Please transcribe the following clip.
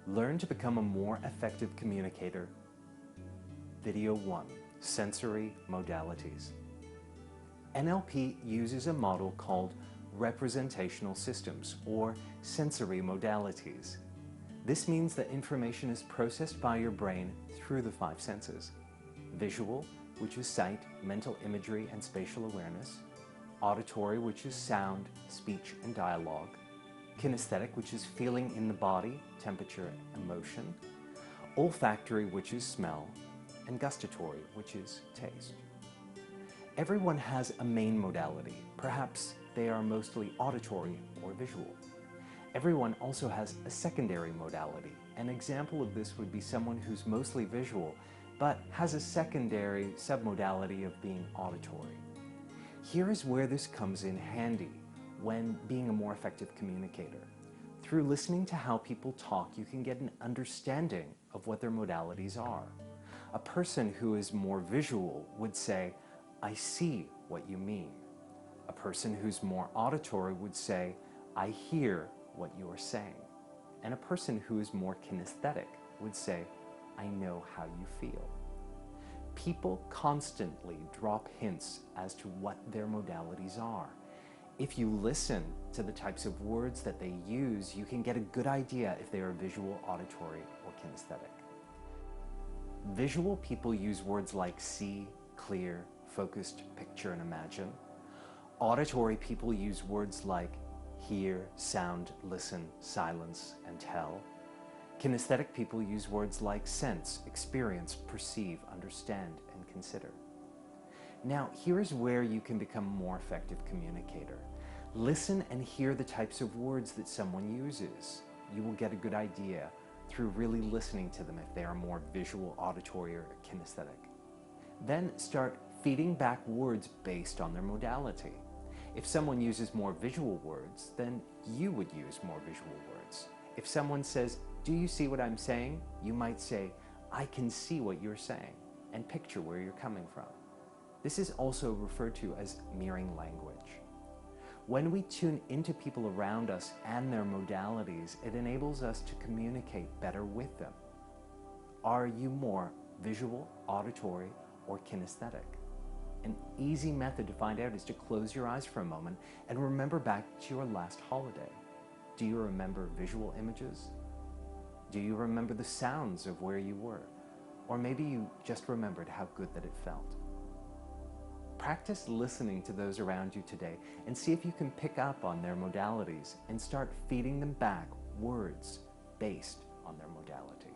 Learn to become a more effective communicator. Video 1. Sensory Modalities. NLP uses a model called representational systems, or sensory modalities. This means that information is processed by your brain through the 5 senses. Visual, which is sight, mental imagery, and spatial awareness. Auditory, which is sound, speech, and dialogue. Kinesthetic, which is feeling in the body, temperature, emotion. Olfactory, which is smell. And gustatory, which is taste. Everyone has a main modality. Perhaps they are mostly auditory or visual. Everyone also has a secondary modality. An example of this would be someone who's mostly visual, but has a secondary submodality of being auditory. Here is where this comes in handy when being a more effective communicator. Through listening to how people talk, you can get an understanding of what their modalities are. A person who is more visual would say, "I see what you mean." A person who's more auditory would say, "I hear what you are saying." And a person who is more kinesthetic would say, "I know how you feel." People constantly drop hints as to what their modalities are. If you listen to the types of words that they use, you can get a good idea if they are visual, auditory, or kinesthetic. Visual people use words like see, clear, focused, picture, and imagine. Auditory people use words like hear, sound, listen, silence, and tell. Kinesthetic people use words like sense, experience, perceive, understand, and consider. Now, here is where you can become a more effective communicator. Listen and hear the types of words that someone uses. You will get a good idea through really listening to them if they are more visual, auditory, or kinesthetic. Then start feeding back words based on their modality. If someone uses more visual words, then you would use more visual words. If someone says, "Do you see what I'm saying?" you might say, "I can see what you're saying," and picture where you're coming from. This is also referred to as mirroring language. When we tune into people around us and their modalities, it enables us to communicate better with them. Are you more visual, auditory, or kinesthetic? An easy method to find out is to close your eyes for a moment and remember back to your last holiday. Do you remember visual images? Do you remember the sounds of where you were? Or maybe you just remembered how good that it felt. Practice listening to those around you today and see if you can pick up on their modalities and start feeding them back words based on their modality.